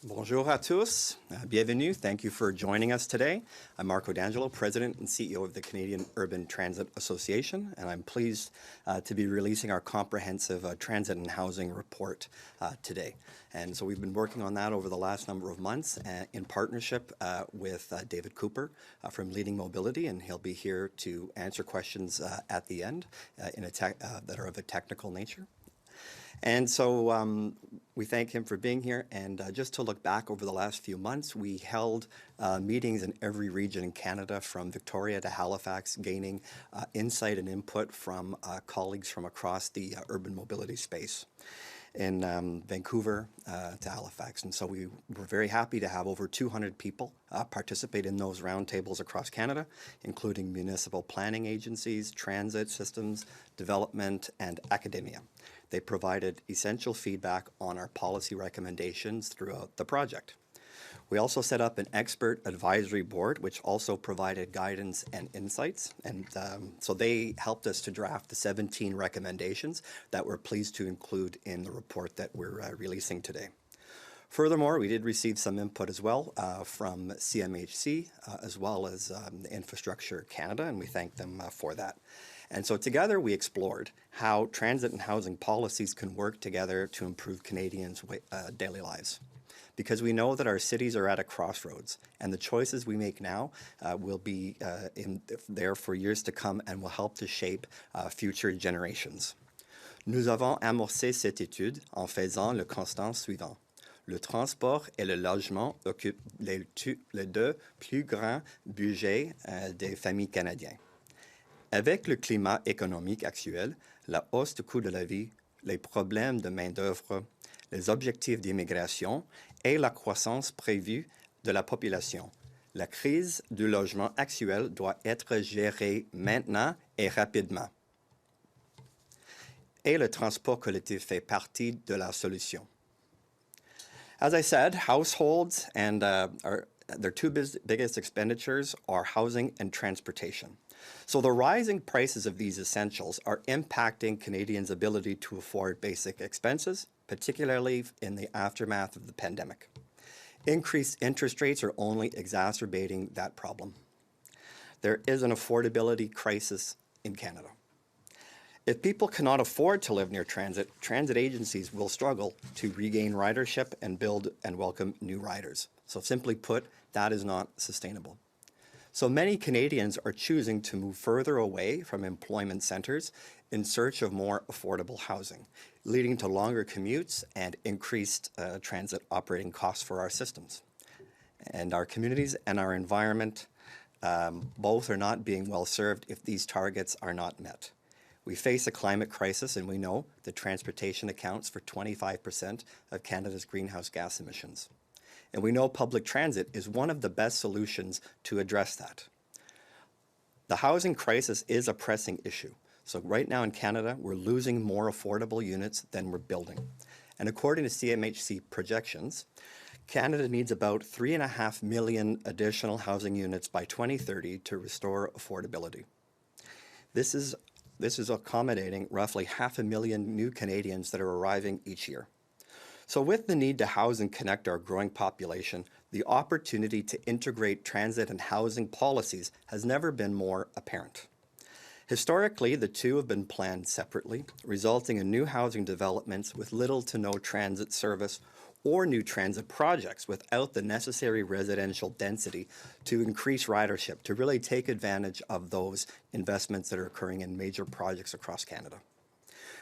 Bonjour à tous. Bienvenue. Thank you for joining us today. I'm Marco D'Angelo, President and CEO of the Canadian Urban Transit Association, and I'm pleased to be releasing our comprehensive transit and housing report today. And so we've been working on that over the last number of months in partnership with David Cooper from Leading Mobility, and he'll be here to answer questions at the end that are of a technical nature. And so we thank him for being here. And just to look back over the last few months, we held meetings in every region in Canada, from Victoria to Halifax, gaining insight and input from colleagues from across the urban mobility space, in Vancouver to Halifax. And so we were very happy to have over 200 people participate in those roundtables across Canada, including municipal planning agencies, transit systems, development, and academia. They provided essential feedback on our policy recommendations throughout the project. We also set up an expert advisory board, which also provided guidance and insights. And so they helped us to draft the 17 recommendations that we're pleased to include in the report that we're releasing today. Furthermore, we did receive some input as well from CMHC, as well as Infrastructure Canada, and we thank them for that. And so together we explored how transit and housing policies can work together to improve Canadians' daily lives. Because we know that our cities are at a crossroads, and the choices we make now will be there for years to come and will help to shape future generations. Nous avons amorcé cette étude en faisant le constat suivant. Le transport et le logement occupent les deux plus grands budgets des familles canadiennes. Avec le climat économique actuel, la hausse du coût de la vie, les problèmes de main-d'œuvre, les objectifs d'immigration et la croissance prévue de la population, la crise du logement actuel doit être gérée maintenant et rapidement. Et le transport collectif fait partie de la solution. As I said, households and their two biggest expenditures are housing and transportation. So the rising prices of these essentials are impacting Canadians' ability to afford basic expenses, particularly in the aftermath of the pandemic. Increased interest rates are only exacerbating that problem. There is an affordability crisis in Canada. If people cannot afford to live near transit, transit agencies will struggle to regain ridership and build and welcome new riders. So simply put, that is not sustainable. So many Canadians are choosing to move further away from employment centres in search of more affordable housing, leading to longer commutes and increased transit operating costs for our systems. And our communities and our environment both are not being well served if these targets are not met. We face a climate crisis, and we know that transportation accounts for 25% of Canada's greenhouse gas emissions. And we know public transit is one of the best solutions to address that. The housing crisis is a pressing issue. So right now in Canada, we're losing more affordable units than we're building. And according to CMHC projections, Canada needs about 3.5 million additional housing units by 2030 to restore affordability. This is accommodating roughly 500,000 new Canadians that are arriving each year. So with the need to house and connect our growing population, the opportunity to integrate transit and housing policies has never been more apparent. Historically, the two have been planned separately, resulting in new housing developments with little to no transit service or new transit projects without the necessary residential density to increase ridership, to really take advantage of those investments that are occurring in major projects across Canada.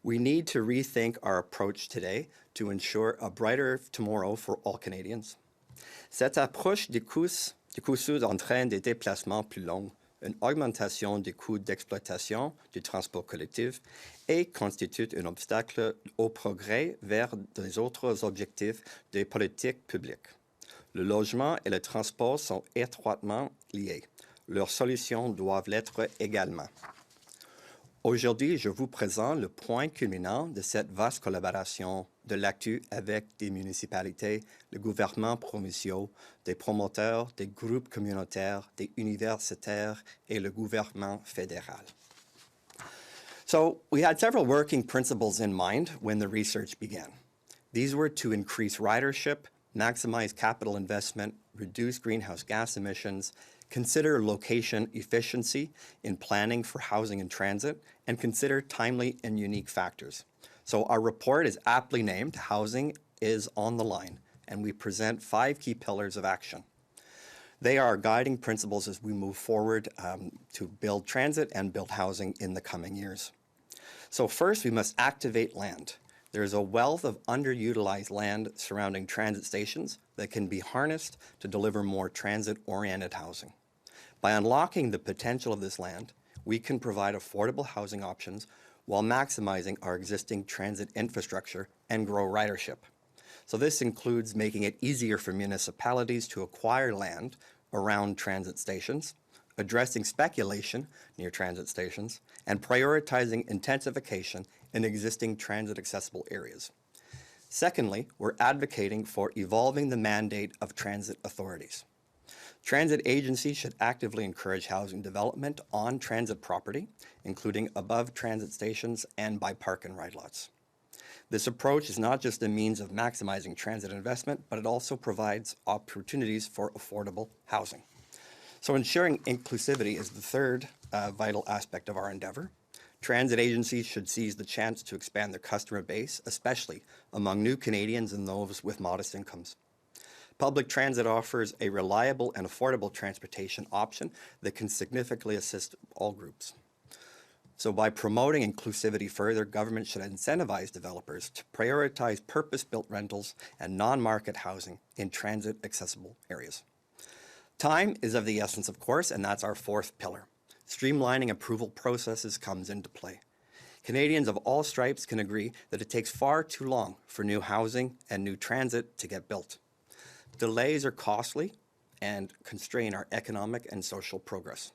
We need to rethink our approach today to ensure a brighter tomorrow for all Canadians. Cette approche décousue entraîne des déplacements plus longs, une augmentation des coûts d'exploitation du transport collectif et constitue un obstacle au progrès vers des autres objectifs des politiques publiques. Le logement et le transport sont étroitement liés. Leurs solutions doivent l'être également. Aujourd'hui, je vous présente le point culminant de cette vaste collaboration de l'ACTU avec des municipalités, le gouvernement provincial, des promoteurs, des groupes communautaires, des universitaires et le gouvernement fédéral. So we had several working principles in mind when the research began. These were to increase ridership, maximize capital investment, reduce greenhouse gas emissions, consider location efficiency in planning for housing and transit, and consider timely and unique factors. So our report is aptly named Housing is on the Line, and we present 5 key pillars of action. They are our guiding principles as we move forward to build transit and build housing in the coming years. So first, we must activate land. There is a wealth of underutilized land surrounding transit stations that can be harnessed to deliver more transit-oriented housing. By unlocking the potential of this land, we can provide affordable housing options while maximizing our existing transit infrastructure and grow ridership. So this includes making it easier for municipalities to acquire land around transit stations, addressing speculation near transit stations, and prioritizing intensification in existing transit-accessible areas. Secondly, we're advocating for evolving the mandate of transit authorities. Transit agencies should actively encourage housing development on transit property, including above transit stations and by park and ride lots. This approach is not just a means of maximizing transit investment, but it also provides opportunities for affordable housing. So ensuring inclusivity is the third vital aspect of our endeavor. Transit agencies should seize the chance to expand their customer base, especially among new Canadians and those with modest incomes. Public transit offers a reliable and affordable transportation option that can significantly assist all groups. So by promoting inclusivity further, government should incentivize developers to prioritize purpose-built rentals and non-market housing in transit-accessible areas. Time is of the essence, of course, and that's our fourth pillar. Streamlining approval processes comes into play. Canadians of all stripes can agree that it takes far too long for new housing and new transit to get built. Delays are costly and constrain our economic and social progress.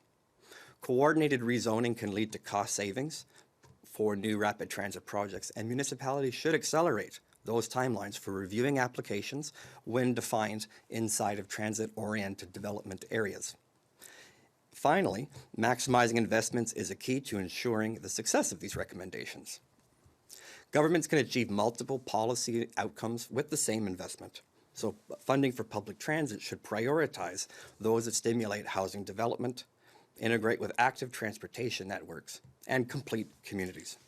Coordinated rezoning can lead to cost savings for new rapid transit projects, and municipalities should accelerate those timelines for reviewing applications when defined inside of transit-oriented development areas. Finally, maximizing investments is a key to ensuring the success of these recommendations. Governments can achieve multiple policy outcomes with the same investment. So funding for public transit should prioritize those that stimulate housing development, integrate with active transportation networks, and complete communities.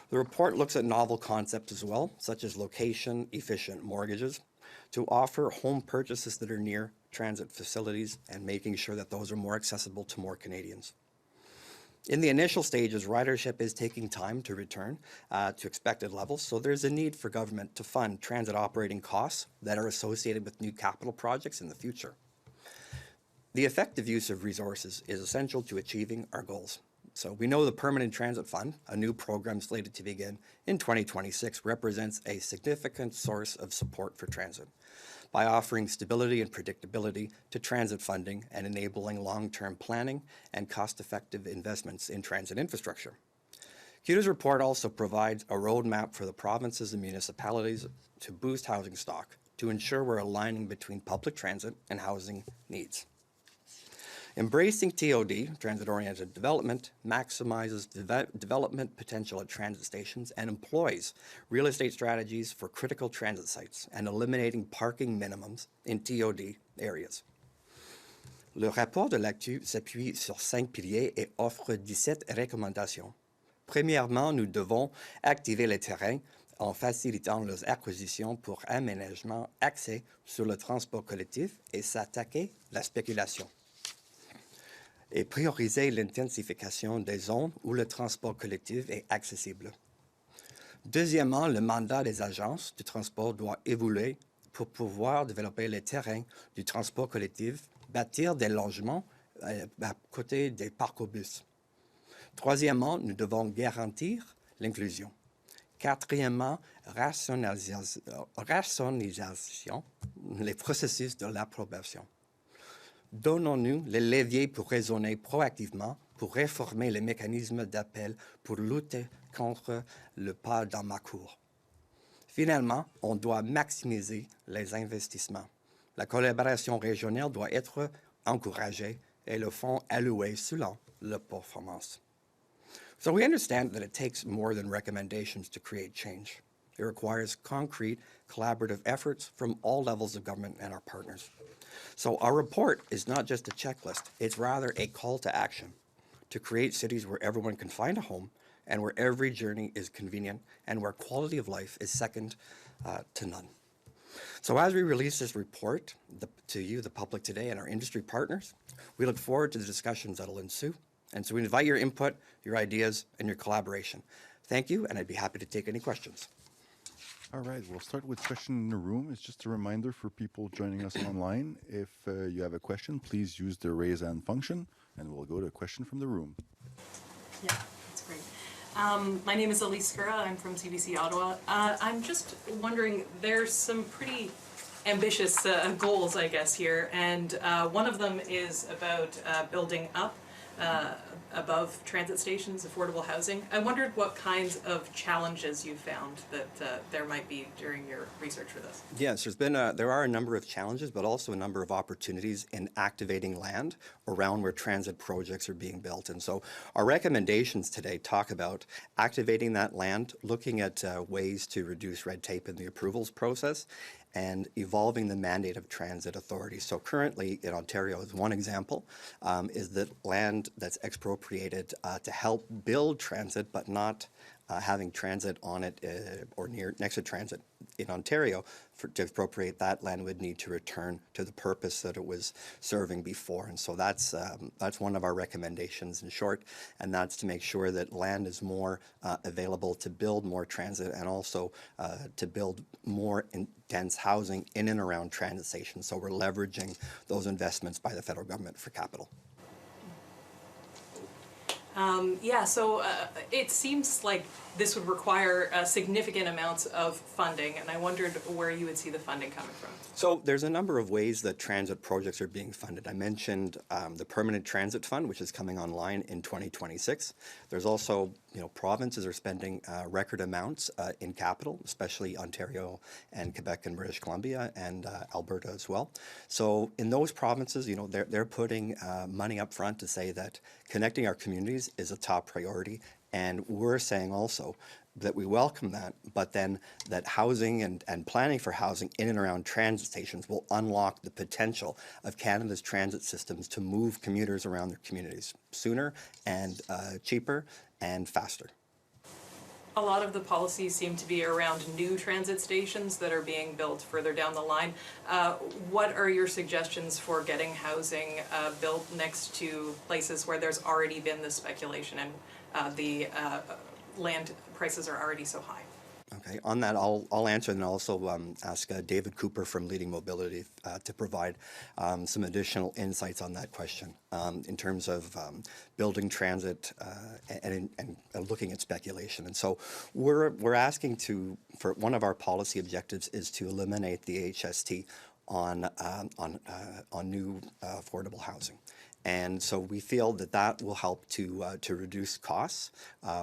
The report looks at novel concepts as well, such as location-efficient mortgages, to offer home purchases that are near transit facilities and making sure that those are more accessible to more Canadians. In the initial stages, ridership is taking time to return to expected levels, so there's a need for government to fund transit operating costs that are associated with new capital projects in the future. The effective use of resources is essential to achieving our goals. So we know the Permanent Transit Fund, a new program slated to begin in 2026, represents a significant source of support for transit by offering stability and predictability to transit funding and enabling long-term planning and cost-effective investments in transit infrastructure. CUTA's report also provides a roadmap for the provinces and municipalities to boost housing stock to ensure we're aligning between public transit and housing needs. Embracing TOD, transit-oriented development, maximizes development potential at transit stations and employs real estate strategies for critical transit sites and eliminating parking minimums in TOD areas. Le rapport de l'ACTU s'appuie sur 5 piliers et offre 17 recommandations. Premièrement, nous devons activer les terrains en facilitant leurs acquisitions pour aménagement axé sur le transport collectif et s'attaquer à la spéculation. Et prioriser l'intensification des zones où le transport collectif est accessible. Deuxièmement, le mandat des agences de transport doit évoluer pour pouvoir développer les terrains du transport collectif, bâtir des logements à côté des parcs bus. Troisièmement, nous devons garantir l'inclusion. Quatrièmement, rationalisation les processus de l'approbation. Donnons-nous les leviers pour raisonner proactivement, pour réformer les mécanismes d'appel, pour lutter contre le pas dans ma cour. Finalement, on doit maximiser les investissements. La collaboration régionale doit être encouragée et le fonds alloué selon la performance. So we understand that it takes more than recommendations to create change. It requires concrete, collaborative efforts from all levels of government and our partners. So our report is not just a checklist, it's rather a call to action to create cities where everyone can find a home and where every journey is convenient and where quality of life is second to none. So as we release this report to you, the public today, and our industry partners, we look forward to the discussions that will ensue. And so we invite your input, your ideas, and your collaboration. Thank you, and I'd be happy to take any questions. All right, we'll start with question in the room. It's just a reminder for people joining us online. If you have a question, please use the raise hand function, and we'll go to a question from the room. Yeah, that's great. My name is Elise Skura. I'm from CBC Ottawa. I'm just wondering, there's some pretty ambitious goals, I guess, here, and one of them is about building up above transit stations, affordable housing. I wondered what kinds of challenges you found that there might be during your research for this. Yes, there are a number of challenges, but also a number of opportunities in activating land around where transit projects are being built. And so our recommendations today talk about activating that land, looking at ways to reduce red tape in the approvals process, and evolving the mandate of transit authorities. So currently in Ontario, as one example, is that land that's expropriated to help build transit, but not having transit on it or next to transit in Ontario. To expropriate that land would need to return to the purpose that it was serving before. And so that's one of our recommendations in short, and that's to make sure that land is more available to build more transit and also to build more dense housing in and around transit stations. So we're leveraging those investments by the federal government for capital. Yeah, so it seems like this would require significant amounts of funding, and I wondered where you would see the funding coming from. So there's a number of ways that transit projects are being funded. I mentioned the Permanent Transit Fund, which is coming online in 2026. There's also, provinces are spending record amounts in capital, especially Ontario and Quebec and British Columbia and Alberta as well. So in those provinces, they're putting money up front to say that connecting our communities is a top priority. And we're saying also that we welcome that, but then that housing and planning for housing in and around transit stations will unlock the potential of Canada's transit systems to move commuters around their communities sooner and cheaper and faster. A lot of the policies seem to be around new transit stations that are being built further down the line. What are your suggestions for getting housing built next to places where there's already been this speculation and the land prices are already so high? Okay, on that, I'll answer and also ask David Cooper from Leading Mobility to provide some additional insights on that question in terms of building transit and looking at speculation. And so we're asking for one of our policy objectives is to eliminate the HST on new affordable housing. And so we feel that will help to reduce costs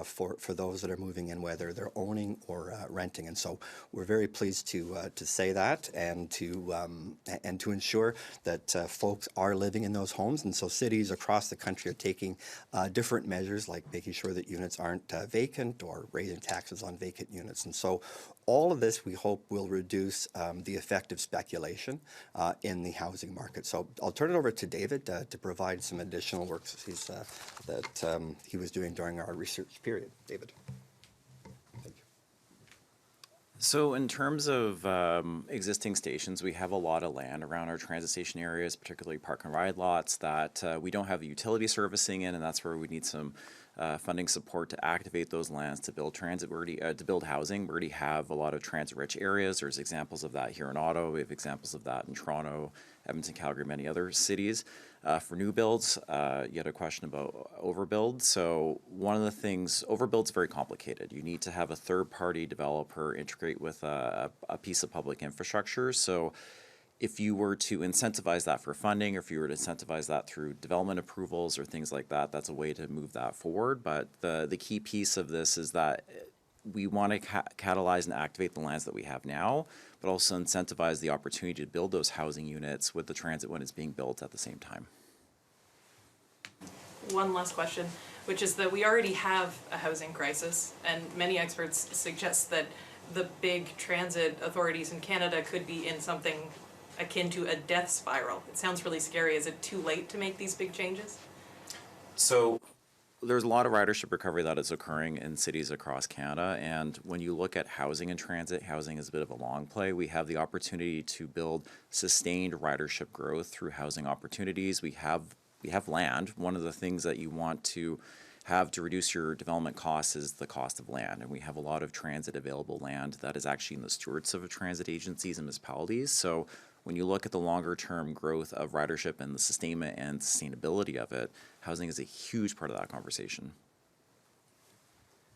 for those that are moving in, whether they're owning or renting. And so we're very pleased to say that and to ensure that folks are living in those homes. And so cities across the country are taking different measures, like making sure that units aren't vacant or raising taxes on vacant units. And so all of this, we hope, will reduce the effect of speculation in the housing market. So I'll turn it over to David to provide some additional work that he was doing during our research period. David. Thank you. So in terms of existing stations, we have a lot of land around our transit station areas, particularly park and ride lots that we don't have utility servicing in, and that's where we need some funding support to activate those lands to build transit. We already to build housing. We already have a lot of transit-rich areas. There's examples of that here in Ottawa. We have examples of that in Toronto, Edmonton, Calgary, many other cities. For new builds, you had a question about overbuild. So one of the things, overbuild's very complicated. You need to have a third-party developer integrate with a piece of public infrastructure. So if you were to incentivize that for funding, or if you were to incentivize that through development approvals or things like that, that's a way to move that forward. But the key piece of this is that we want to catalyze and activate the lands that we have now, but also incentivize the opportunity to build those housing units with the transit when it's being built at the same time. One last question, which is that we already have a housing crisis, and many experts suggest that the big transit authorities in Canada could be in something akin to a death spiral. It sounds really scary. Is it too late to make these big changes? So there's a lot of ridership recovery that is occurring in cities across Canada, and when you look at housing and transit, housing is a bit of a long play. We have the opportunity to build sustained ridership growth through housing opportunities. We have land. One of the things that you want to have to reduce your development costs is the cost of land, and we have a lot of transit available land that is actually in the stewards of transit agencies and municipalities. So when you look at the longer term growth of ridership and the sustainment and sustainability of it, housing is a huge part of that conversation.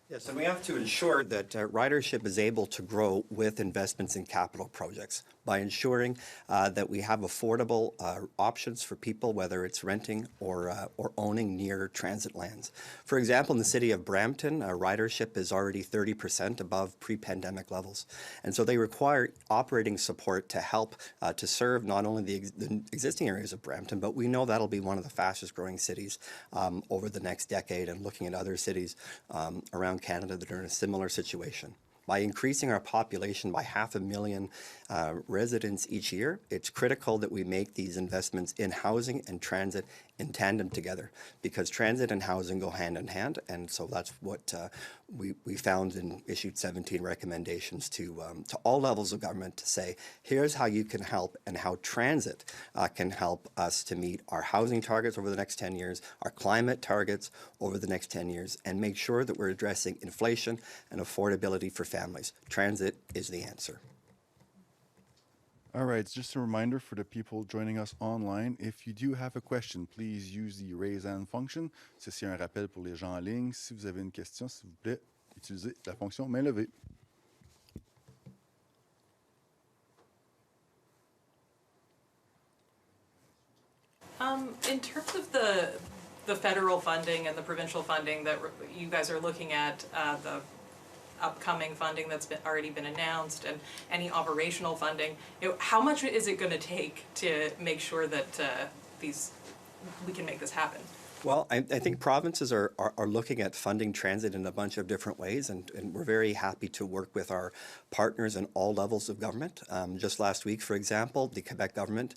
Yes, and we have to ensure that ridership is able to grow with investments in capital projects by ensuring that we have affordable options for people, whether it's renting or owning near transit lands. For example, in the city of Brampton, ridership is already 30% above pre-pandemic levels. And so they require operating support to help to serve not only the existing areas of Brampton, but we know that'll be one of the fastest growing cities over the next decade, and looking at other cities around Canada that are in a similar situation. By increasing our population by 500,000 residents each year, it's critical that we make these investments in housing and transit in tandem together, because transit and housing go hand in hand, and so that's what we found and issued 17 recommendations to all levels of government to say, here's how you can help and how transit can help us to meet our housing targets over the next 10 years, our climate targets over the next 10 years, and make sure that we're addressing inflation and affordability for families. Transit is the answer. All right, just a reminder for the people joining us online, if you do have a question, please use the raise hand function. Ceci est un rappel pour les gens en ligne. Si vous avez une question, s'il vous plaît, utilisez la fonction main levée. In terms of the federal funding and the provincial funding that you guys are looking at, the upcoming funding that's already been announced and any operational funding, how much is it going to take to make sure that we can make this happen? Well, I think provinces are looking at funding transit in a bunch of different ways, and we're very happy to work with our partners in all levels of government. Just last week, for example, the Quebec government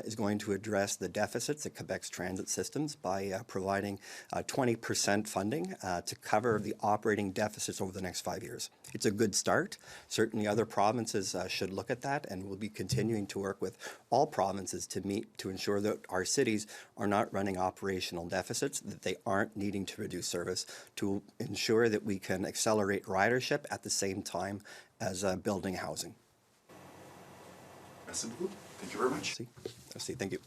is going to address the deficits at Quebec's transit systems by providing 20% funding to cover the operating deficits over the next 5 years. It's a good start. Certainly other provinces should look at that, and we'll be continuing to work with all provinces to ensure that our cities are not running operational deficits, that they aren't needing to reduce service, to ensure that we can accelerate ridership at the same time as building housing. Merci beaucoup. Thank you very much. Merci. Thank you.